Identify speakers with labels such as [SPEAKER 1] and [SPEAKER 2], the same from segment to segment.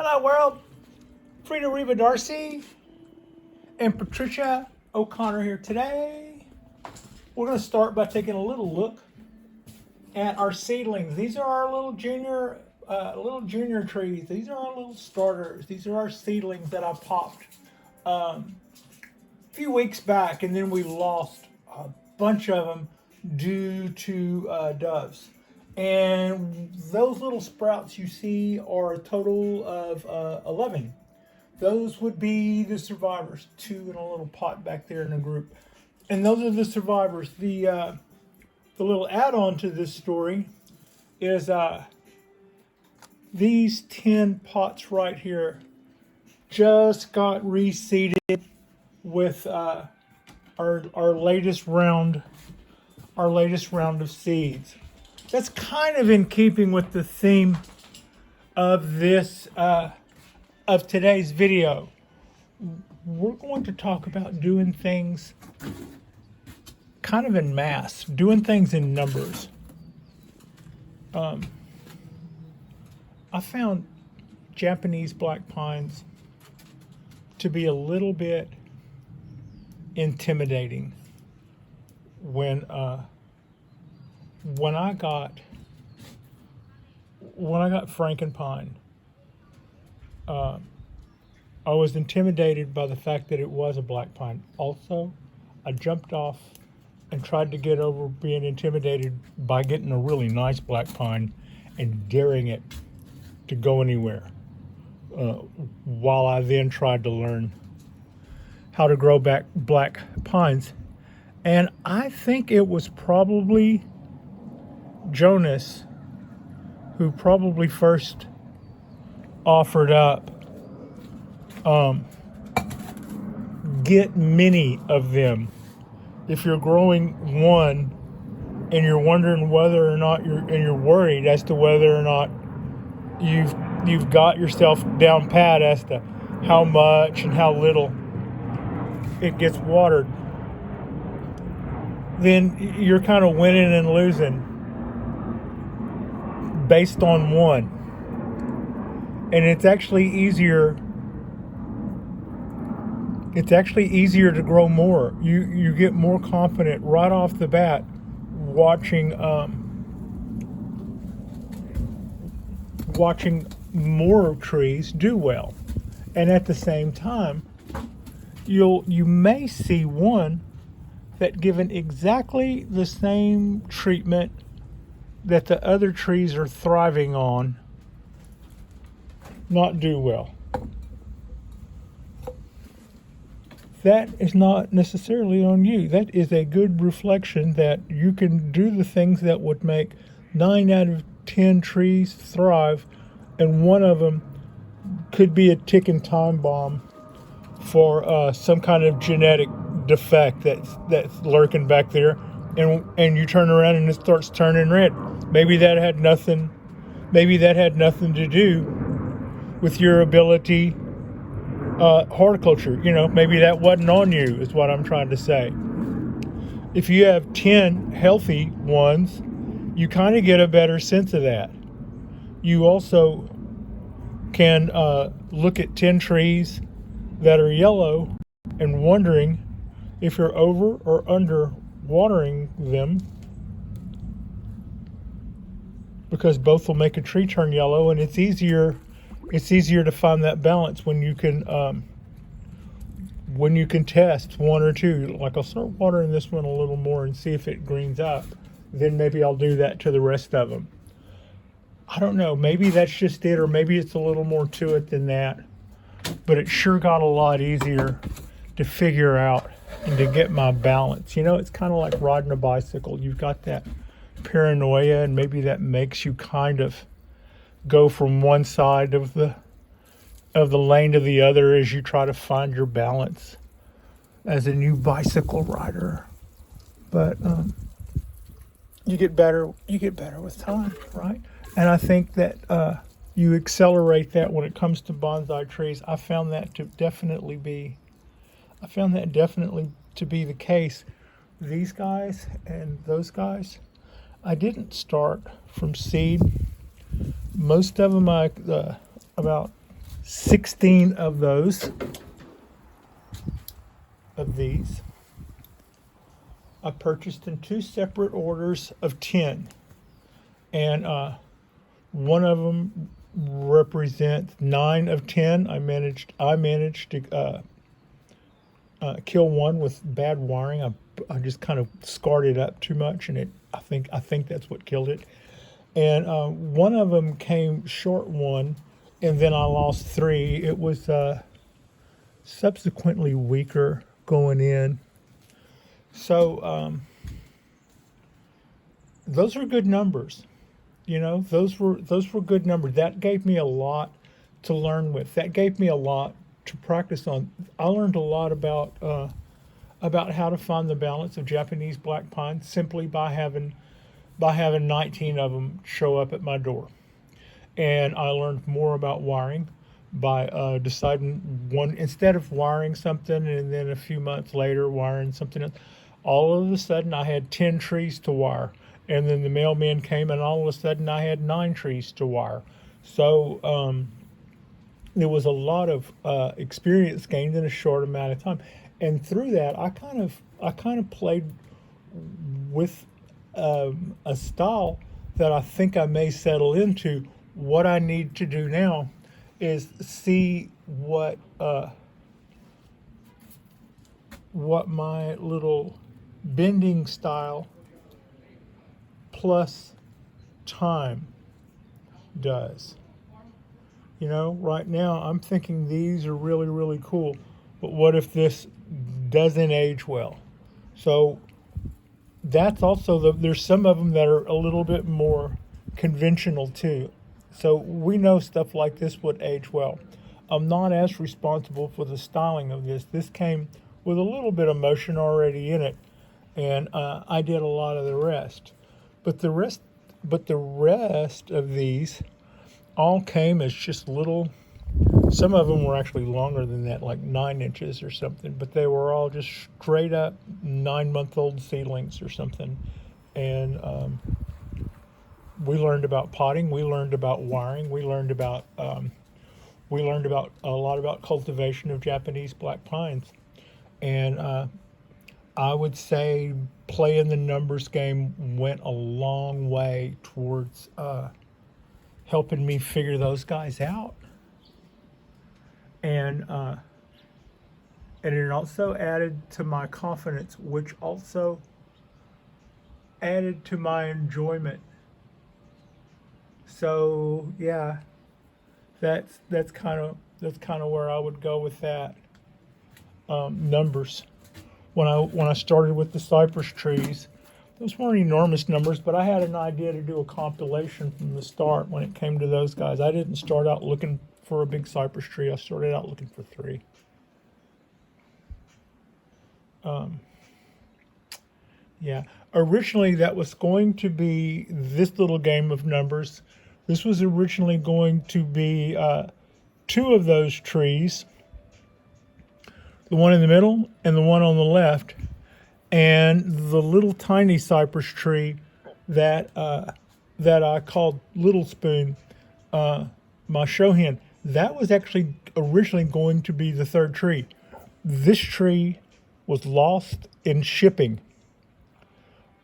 [SPEAKER 1] Hello world, Frida Reva Darcy and Patricia O'Connor here today. We're going to start by taking a little look at our seedlings. These are our little junior trees. These are our little starters. These are our seedlings that I popped a few weeks back, and then we lost a bunch of them due to doves. And those little sprouts you see are a total of 11. Those would be the survivors, 2 in a little pot back there in the group. And those are the survivors. The little add-on to this story is these 10 pots right here just got reseeded with our latest round of seeds. That's kind of in keeping with the theme of this of today's video. We're going to talk about doing things kind of in mass, doing things in numbers. I found Japanese black pines to be a little bit intimidating when I got Frankenpine. I was intimidated by the fact that it was a black pine. Also, I jumped off and tried to get over being intimidated by getting a really nice black pine and daring it to go anywhere, while I then tried to learn how to grow back black pines. And I think it was probably Jonas who probably first offered up get many of them. If you're growing one and you're wondering whether or not you're worried as to whether or not you've got yourself down pat as to how much and how little it gets watered, then you're kind of winning and losing based on one. And it's actually easier to grow more. You get more confident right off the bat watching more trees do well. And at the same time, you may see one that, given exactly the same treatment that the other trees are thriving on, not do well. That is not necessarily on you. That is a good reflection that you can do the things that would make 9 out of 10 trees thrive, and one of them could be a ticking time bomb for some kind of genetic defect that's lurking back there, and you turn around and it starts turning red. Maybe that had nothing to do with your ability horticulture. Maybe that wasn't on you, is what I'm trying to say. If you have 10 healthy ones, you kind of get a better sense of that. You also can look at 10 trees that are yellow and wondering if you're over or under watering them, because both will make a tree turn yellow, and it's easier to find that balance when you can test one or two. Like, I'll start watering this one a little more and see if it greens up. Then maybe I'll do that to the rest of them. I don't know. Maybe that's just it, or maybe it's a little more to it than that. But it sure got a lot easier to figure out and to get my balance. It's kind of like riding a bicycle. You've got that paranoia, and maybe that makes you kind of go from one side of the lane to the other as you try to find your balance as a new bicycle rider. But you get better with time, right? And I think that you accelerate that when it comes to bonsai trees. I found that definitely to be the case. These guys and those guys, I didn't start from seed. Most of them, about 16 of these. I purchased in 2 separate orders of 10, and one of them represents 9 of 10. I managed to kill one with bad wiring. I just kind of scarred it up too much, and I think that's what killed it. And one of them came short one, and then I lost 3. It was subsequently weaker going in. So those are good numbers. Those were good numbers. That gave me a lot to learn with. That gave me a lot to practice on. I learned a lot about how to find the balance of Japanese black pine simply by having 19 of them show up at my door. And I learned more about wiring by deciding one, instead of wiring something and then a few months later wiring something else. All of a sudden I had 10 trees to wire, and then the mailman came and all of a sudden I had 9 trees to wire. So there was a lot of experience gained in a short amount of time, and through that I kind of played with a style that I think I may settle into. What I need to do now is see what my little bending style plus time does. Right now I'm thinking these are really, really cool, but what if this doesn't age well? So that's also there's some of them that are a little bit more conventional too. So we know stuff like this would age well. I'm not as responsible for the styling of this. This came with a little bit of motion already in it, and I did a lot of the rest. But the rest of these all came as just little. Some of them were actually longer than that, like 9 inches or something. But they were all just straight up 9-month-old seedlings or something, and we learned about potting. We learned about wiring. We learned about a lot about cultivation of Japanese black pines. And I would say playing the numbers game went a long way towards helping me figure those guys out. And it also added to my confidence, which also added to my enjoyment. So yeah, that's kind of where I would go with that. Numbers. When I started with the cypress trees, those weren't enormous numbers, but I had an idea to do a compilation from the start when it came to those guys. I didn't start out looking for a big cypress tree. I started out looking for 3. Yeah. Originally, that was going to be this little game of numbers. This was originally going to be 2 of those trees, the one in the middle and the one on the left, and the little tiny cypress tree that I called Little Spoon, my show hen. That was actually originally going to be the 3rd tree. This tree was lost in shipping.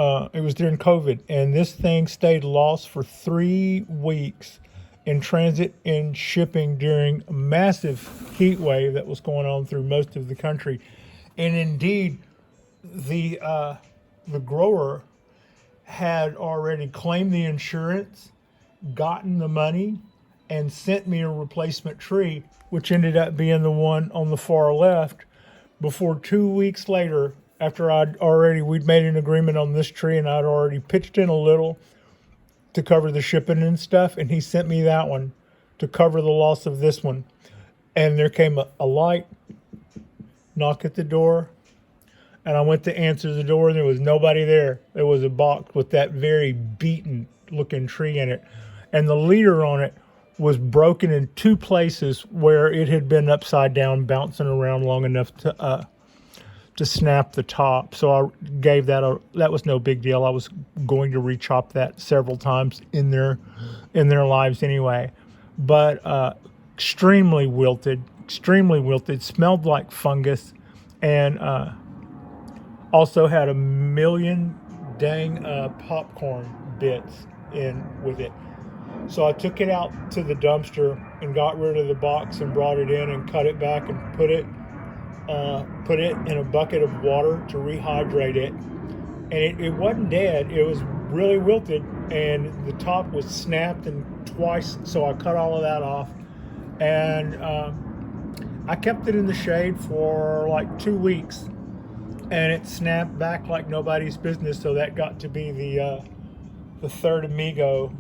[SPEAKER 1] It was during COVID, and this thing stayed lost for 3 weeks in transit and shipping during a massive heat wave that was going on through most of the country. And indeed, the grower had already claimed the insurance, gotten the money, and sent me a replacement tree, which ended up being the one on the far left, before 2 weeks later, after we'd made an agreement on this tree and I'd already pitched in a little to cover the shipping and stuff, and he sent me that one to cover the loss of this one. And there came a light, knock at the door, and I went to answer the door and there was nobody there. There was a box with that very beaten looking tree in it, and the leader on it was broken in 2 places where it had been upside down, bouncing around long enough to snap the top. So I gave that was no big deal. I was going to re-chop that several times in their lives anyway. But extremely wilted, smelled like fungus, and also had a million dang popcorn bits in with it. So I took it out to the dumpster and got rid of the box and brought it in and cut it back and put it in a bucket of water to rehydrate it. And it wasn't dead. It was really wilted, and the top was snapped and twice. So I cut all of that off, and I kept it in the shade for like 2 weeks, and it snapped back like nobody's business. So that got to be the third amigo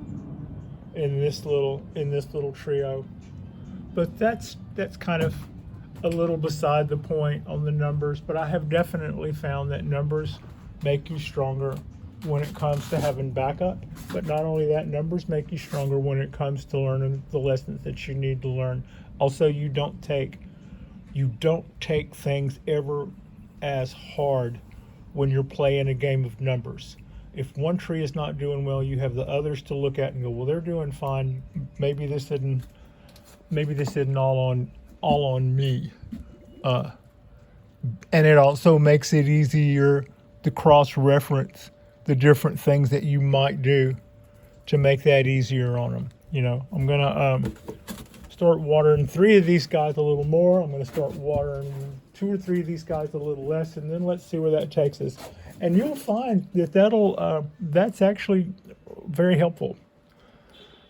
[SPEAKER 1] in this little trio. But that's kind of a little beside the point on the numbers. But I have definitely found that numbers make you stronger when it comes to having backup. But not only that, numbers make you stronger when it comes to learning the lessons that you need to learn. Also, you don't take things ever as hard when you're playing a game of numbers. If one tree is not doing well, you have the others to look at and go, well, they're doing fine. Maybe this isn't all on me. And it also makes it easier to cross-reference the different things that you might do to make that easier on them. You know, I'm gonna start watering 3 of these guys a little more. I'm gonna start watering 2 or 3 of these guys a little less, and then let's see where that takes us. And you'll find that that's actually very helpful.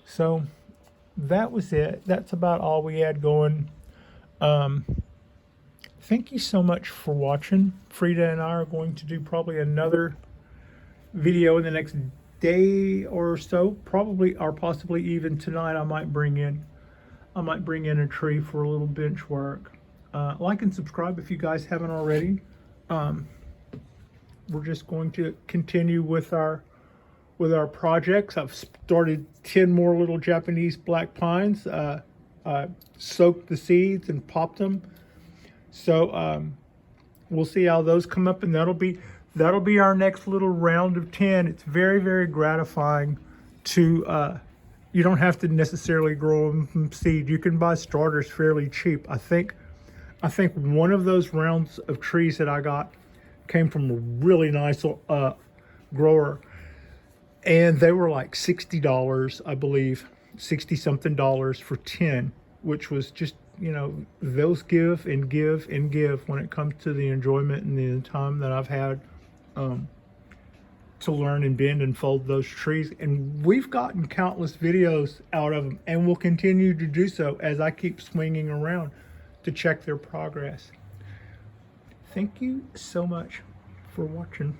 [SPEAKER 1] So that was it. That's about all we had going. Thank you so much for watching. Frida and I are going to do probably another video in the next day or so, probably, or possibly even tonight. I might bring in a tree for a little bench work. Like and subscribe if you guys haven't already. We're just going to continue with our projects. I've started 10 more little Japanese black pines. I soaked the seeds and popped them. So we'll see how those come up, and that'll be our next little round of 10. It's very, very gratifying to you don't have to necessarily grow them from seed. You can buy starters fairly cheap. I think one of those rounds of trees that I got came from a really nice grower, and they were like $60, I believe, 60 something dollars for 10, which was just, you know, those give and give and give when it comes to the enjoyment and the time that I've had to learn and bend and fold those trees. And we've gotten countless videos out of them, and we'll continue to do so as I keep swinging around to check their progress. Thank you so much for watching.